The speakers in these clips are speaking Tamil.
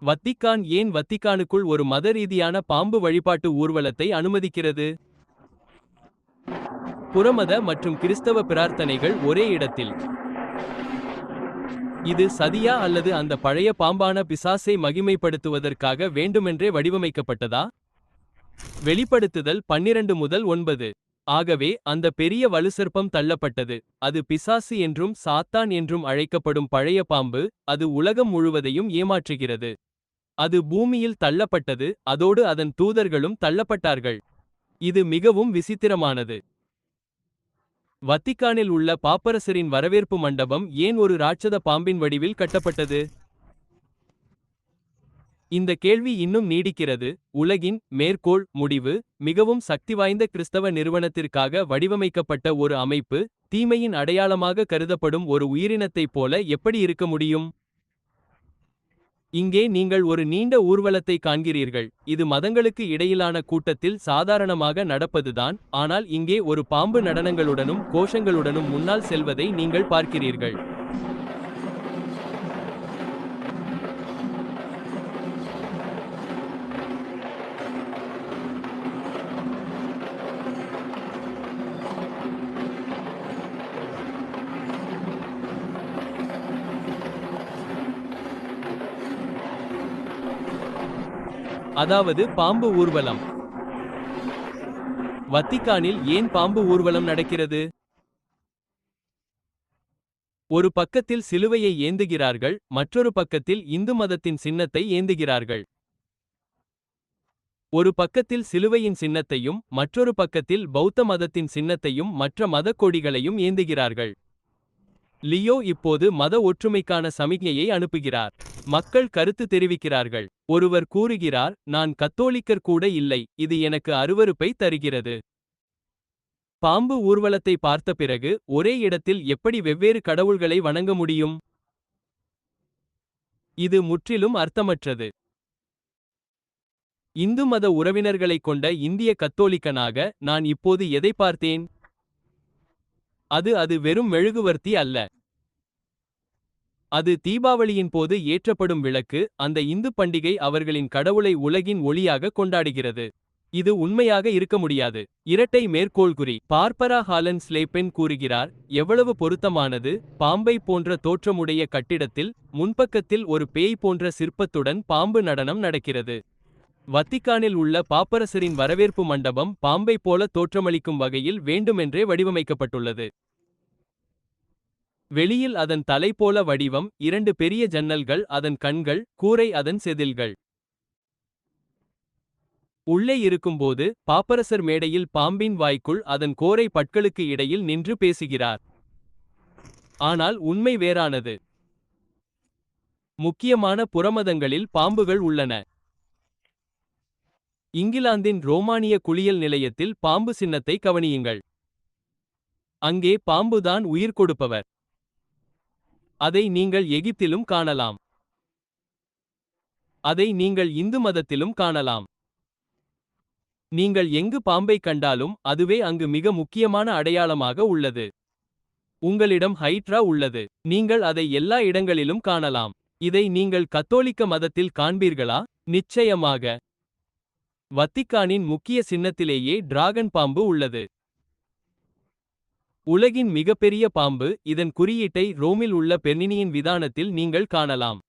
வத்திக்கான் ஏன் வத்திக்கானுக்குள் ஒரு மத ரீதியான பாம்பு வழிபாட்டு ஊர்வலத்தை அனுமதிக்கிறது? புறமத மற்றும் கிறிஸ்தவ பிரார்த்தனைகள் ஒரே இடத்தில். இது சதியா அல்லது அந்த பழைய பாம்பான பிசாசை மகிமைப்படுத்துவதற்காக வேண்டுமென்றே வடிவமைக்கப்பட்டதா? வெளிப்படுத்துதல் 12 முதல் 9. ஆகவே அந்த பெரிய வலுசர்ப்பம் தள்ளப்பட்டது. அது பிசாசு என்றும் சாத்தான் என்றும் அழைக்கப்படும் பழைய பாம்பு. அது உலகம் முழுவதையும் ஏமாற்றுகிறது. அது பூமியில் தள்ளப்பட்டது, அதோடு அதன் தூதர்களும் தள்ளப்பட்டார்கள். இது மிகவும் விசித்திரமானது. வத்திக்கானில் உள்ள பாப்பரசரின் வரவேற்பு மண்டபம் ஏன் ஒரு ராட்சத பாம்பின் வடிவில் கட்டப்பட்டது? இந்த கேள்வி இன்னும் நீடிக்கிறது. உலகின் மேற்கோள் முடிவு மிகவும் சக்திவாய்ந்த கிறிஸ்தவ நிறுவனத்திற்காக வடிவமைக்கப்பட்ட ஒரு அமைப்பு தீமையின் அடையாளமாக கருதப்படும் ஒரு உயிரினத்தைப் போல எப்படி இருக்க முடியும்? இங்கே நீங்கள் ஒரு நீண்ட ஊர்வலத்தை காண்கிறீர்கள். இது மதங்களுக்கு இடையிலான கூட்டத்தில் சாதாரணமாக நடப்பதுதான். ஆனால் இங்கே ஒரு பாம்பு நடனங்களுடனும் கோஷங்களுடனும் முன்னால் செல்வதை நீங்கள் பார்க்கிறீர்கள். அதாவது பாம்பு ஊர்வலம். வத்திக்கானில் ஏன் பாம்பு ஊர்வலம் நடக்கிறது? ஒரு பக்கத்தில் சிலுவையை ஏந்துகிறார்கள், மற்றொரு பக்கத்தில் இந்து மதத்தின் சின்னத்தை ஏந்துகிறார்கள். ஒரு பக்கத்தில் சிலுவையின் சின்னத்தையும் மற்றொரு பக்கத்தில் பௌத்த மதத்தின் சின்னத்தையும் மற்ற மதக் கொடிகளையும் ஏந்துகிறார்கள். லியோ இப்போது மத ஒற்றுமைக்கான சமிக்ஞையை அனுப்புகிறார். மக்கள் கருத்து தெரிவிக்கிறார்கள். ஒருவர் கூறுகிறார், நான் கத்தோலிக்கர் கூட இல்லை, இது எனக்கு அருவருப்பை தருகிறது. பாம்பு ஊர்வலத்தை பார்த்த பிறகு ஒரே இடத்தில் எப்படி வெவ்வேறு கடவுள்களை வணங்க முடியும்? இது முற்றிலும் அர்த்தமற்றது. இந்து மத உறவினர்களைக் கொண்ட இந்திய கத்தோலிக்கனாக நான் இப்போது எதை பார்த்தேன்? அது வெறும் மெழுகுவர்த்தி அல்ல. அது தீபாவளியின் போது ஏற்றப்படும் விளக்கு. அந்த இந்து பண்டிகை அவர்களின் கடவுளை உலகின் ஒளியாக கொண்டாடுகிறது. இது உண்மையாக இருக்க முடியாது. இரட்டை மேற்கோள்குறி. பார்பரா ஹாலன் ஸ்லேப்பென் கூறுகிறார், எவ்வளவு பொருத்தமானது. பாம்பை போன்ற தோற்றமுடைய கட்டிடத்தில் முன்பக்கத்தில் ஒரு பேய் போன்ற சிற்பத்துடன் பாம்பு நடனம் நடக்கிறது. வத்திக்கானில் உள்ள பாப்பரசரின் வரவேற்பு மண்டபம் பாம்பை போல தோற்றமளிக்கும் வகையில் வேண்டுமென்றே வடிவமைக்கப்பட்டுள்ளது. வெளியில் அதன் தலை போல வடிவம், 2 பெரிய ஜன்னல்கள் அதன் கண்கள், கூரை அதன் செதில்கள். உள்ளே இருக்கும்போது பாப்பரசர் மேடையில் பாம்பின் வாய்க்குள் அதன் கோரை பற்களுக்கு இடையில் நின்று பேசுகிறார். ஆனால் உண்மை வேறானது. முக்கியமான புறமதங்களில் பாம்புகள் உள்ளன. இங்கிலாந்தின் ரோமானிய குளியல் நிலையத்தில் பாம்பு சின்னத்தை கவனியுங்கள். அங்கே பாம்புதான் உயிர் கொடுப்பவர். அதை நீங்கள் எகிப்திலும் காணலாம். அதை நீங்கள் இந்து மதத்திலும் காணலாம். நீங்கள் எங்கு பாம்பை கண்டாலும் அதுவே அங்கு மிக முக்கியமான அடையாளமாக உள்ளது. உங்களிடம் ஹைட்ரா உள்ளது. நீங்கள் அதை எல்லா இடங்களிலும் காணலாம். இதை நீங்கள் கத்தோலிக்க மதத்தில் காண்பீர்களா? நிச்சயமாக. வத்திக்கானின் முக்கிய சின்னத்திலேயே டிராகன் பாம்பு உள்ளது. உலகின் மிகப்பெரிய பாம்பு. இதன் குறியீட்டை ரோமில் உள்ள பெர்னினியின் விதானத்தில் நீங்கள் காணலாம்.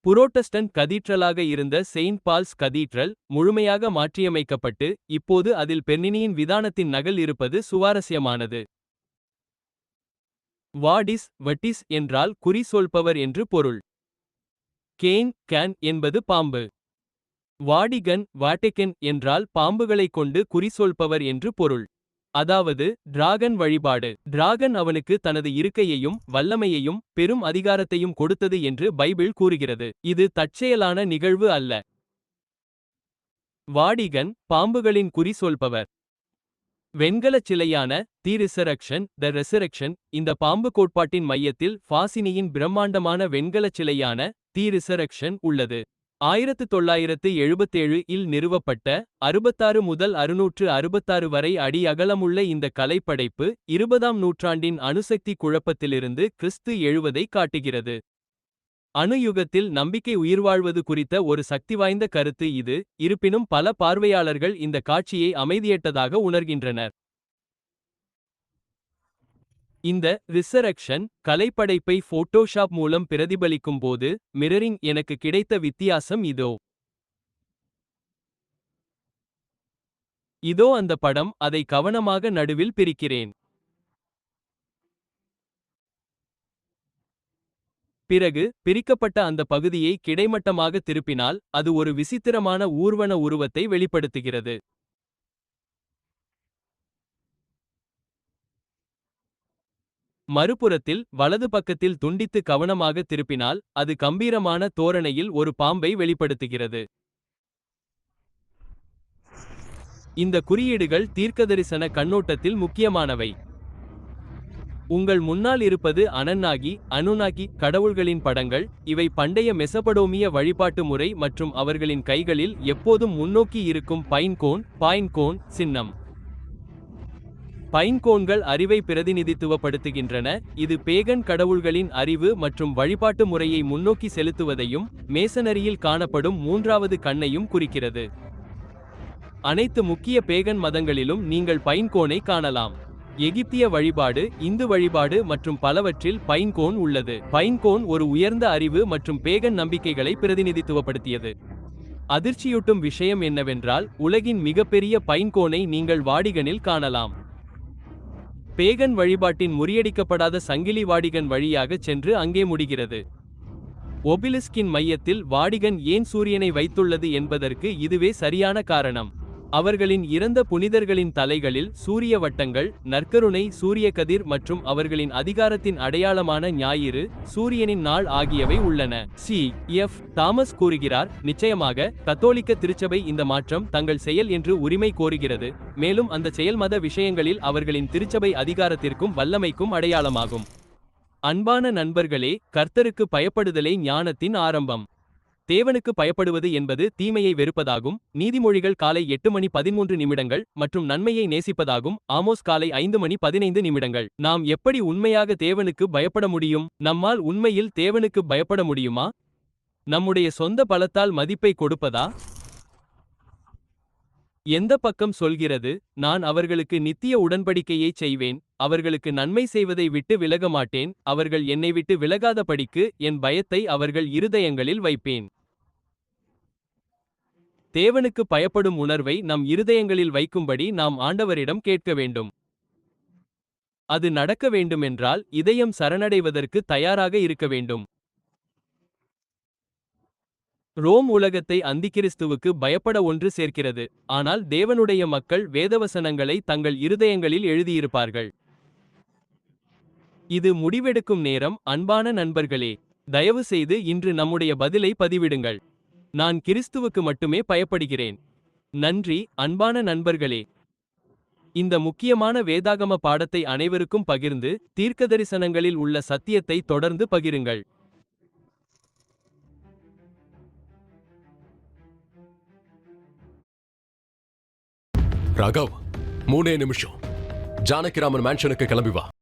புரோட்டஸ்டன்ட் கதீட்ரலாக இருந்த செயின்ட் பால்ஸ் கதீட்ரல் முழுமையாக மாற்றியமைக்கப்பட்டு இப்போது அதில் பெர்னினியின் விதானத்தின் நகல் இருப்பது சுவாரஸ்யமானது. வட்டிஸ் என்றால் குறி சொல்பவர் என்று பொருள். கேன் என்பது பாம்பு. வாட்டிகன் என்றால் பாம்புகளைக் கொண்டு குறி சொல்பவர் என்று பொருள். அதாவது டிராகன் வழிபாடு. டிராகன் அவனுக்கு தனது இருக்கையையும் வல்லமையையும் பெரும் அதிகாரத்தையும் கொடுத்தது என்று பைபிள் கூறுகிறது. இது தற்செயலான நிகழ்வு அல்ல. வாடிகன் பாம்புகளின் குறி சொல்பவர். வெண்கலச் சிலையான தி ரெசரக்ஷன் இந்த பாம்பு கோட்பாட்டின் மையத்தில் ஃபாசினியின் பிரம்மாண்டமான வெண்கலச் சிலையான தி ரெசரக்ஷன் உள்ளது. 1977 இல் நிறுவப்பட்ட 66 முதல் 666 வரை அடி அகலமுள்ள இந்த கலைப்படைப்பு 20ஆம் நூற்றாண்டின் அணுசக்தி குழப்பத்திலிருந்து கிறிஸ்து எழுவதை காட்டுகிறது. அணு யுகத்தில் நம்பிக்கை உயிர்வாழ்வது குறித்த ஒரு சக்திவாய்ந்த கருத்து இது, இருப்பினும் பல பார்வையாளர்கள் இந்த காட்சியை அமைதியற்றதாக உணர்கின்றனர். இந்த ரிசரக்ஷன் கலைப்படைப்பை போட்டோஷாப் மூலம் பிரதிபலிக்கும் போது, மிரரிங் எனக்கு கிடைத்த வித்தியாசம் இதோ. இதோ அந்த படம், அதை கவனமாக நடுவில் பிரிக்கிறேன். பிறகு, பிரிக்கப்பட்ட அந்த பகுதியை கிடைமட்டமாக திருப்பினால், அது ஒரு விசித்திரமான ஊர்வன உருவத்தை வெளிப்படுத்துகிறது. மறுபுறத்தில், வலது பக்கத்தில் துண்டித்து கவனமாக திருப்பினால், அது கம்பீரமான தோரணையில் ஒரு பாம்பை வெளிப்படுத்துகிறது. இந்த குறியீடுகள் தீர்க்கதரிசன கண்ணோட்டத்தில் முக்கியமானவை. உங்கள் முன்னால் இருப்பது அனுன்னாகி கடவுள்களின் படங்கள், இவை பண்டைய மெசபடோமிய வழிபாட்டு முறை மற்றும் அவர்களின் கைகளில் எப்போதும் முன்னோக்கி இருக்கும் பைன் கோன் சின்னம். பைன் கோன்கள் அறிவை பிரதிநிதித்துவப்படுத்துகின்றன, இது பேகன் கடவுள்களின் அறிவு மற்றும் வழிபாட்டு முறையை முன்னோக்கி செலுத்துவதையும், மேசனரியில் காணப்படும் மூன்றாவது கண்ணையும் குறிக்கிறது. அனைத்து முக்கிய பேகன் மதங்களிலும் நீங்கள் பைன் கோனை காணலாம். எகிப்திய வழிபாடு, இந்து வழிபாடு மற்றும் பலவற்றில் பைன் கோன் உள்ளது. பைன் கோன் ஒரு உயர்ந்த அறிவு மற்றும் பேகன் நம்பிக்கைகளை பிரதிநிதித்துவப்படுத்தியது. அதிர்ச்சியூட்டும் விஷயம் என்னவென்றால், உலகின் மிகப்பெரிய பைன் கோனை நீங்கள் வாடிகனில் காணலாம். பேகன் வழிபாட்டின் முறியடிக்கப்படாத சங்கிலி வாடிகன் வழியாக சென்று அங்கே முடிகிறது. ஒபிலிஸ்கின் மையத்தில் வாடிகன் ஏன் சூரியனை வைத்துள்ளது என்பதற்கு இதுவே சரியான காரணம். அவர்களின் இறந்த புனிதர்களின் தலைகளில் சூரிய வட்டங்கள், நற்கருணை சூரிய கதிர் மற்றும் அவர்களின் அதிகாரத்தின் அடையாளமான ஞாயிறு, சூரியனின் நாள் ஆகியவை உள்ளன. C.F. தாமஸ் கூறுகிறார், நிச்சயமாக, கத்தோலிக்க திருச்சபை இந்த மாற்றம் தங்கள் செயல் என்று உரிமை கோருகிறது, மேலும் அந்த செயல் மத விஷயங்களில் அவர்களின் திருச்சபை அதிகாரத்திற்கும் வல்லமைக்கும் அடையாளமாகும். அன்பான நண்பர்களே, கர்த்தருக்கு பயப்படுதலே ஞானத்தின் ஆரம்பம். தேவனுக்கு பயப்படுவது என்பது தீமையை வெறுப்பதாகும். நீதிமொழிகள் காலை 8:13 மற்றும் நன்மையை நேசிப்பதாகும். ஆமோஸ் காலை 5:15. நாம் எப்படி உண்மையாக தேவனுக்கு பயப்பட முடியும்? நம்மால் உண்மையில் தேவனுக்கு பயப்பட முடியுமா? நம்முடைய சொந்த பலத்தால் மதிப்பை கொடுப்பதா? எந்த பக்கம் சொல்கிறது, நான் அவர்களுக்கு நித்திய உடன்படிக்கையைச் செய்வேன், அவர்களுக்கு நன்மை செய்வதை விட்டு விலக மாட்டேன், அவர்கள் என்னை விட்டு விலகாதபடிக்கு என் பயத்தை அவர்கள் இருதயங்களில் வைப்பேன். தேவனுக்கு பயப்படும் உணர்வை நம் இருதயங்களில் வைக்கும்படி நாம் ஆண்டவரிடம் கேட்க வேண்டும். அது நடக்க வேண்டுமென்றால் இதயம் சரணடைவதற்கு தயாராக இருக்க வேண்டும். ரோம் உலகத்தை அந்திக்கிறிஸ்துவுக்கு பயப்பட ஒன்று சேர்க்கிறது, ஆனால் தேவனுடைய மக்கள் வேதவசனங்களை தங்கள் இருதயங்களில் எழுதியிருப்பார்கள். இது முடிவெடுக்கும் நேரம். அன்பான நண்பர்களே, தயவு செய்து இன்று நம்முடைய பதிலை பதிவிடுங்கள். நான் கிறிஸ்துவுக்கு மட்டுமே பயப்படுகிறேன். நன்றி, அன்பான நண்பர்களே. இந்த முக்கியமான வேதாகம பாடத்தை அனைவருக்கும் பகிர்ந்து, தீர்க்கதரிசனங்களில் உள்ள சத்தியத்தை தொடர்ந்து பகிருங்கள். ராகவ், 3 நிமிஷம். ஜானகிராமன் மேன்ஷனுக்கு கிளம்பி வா.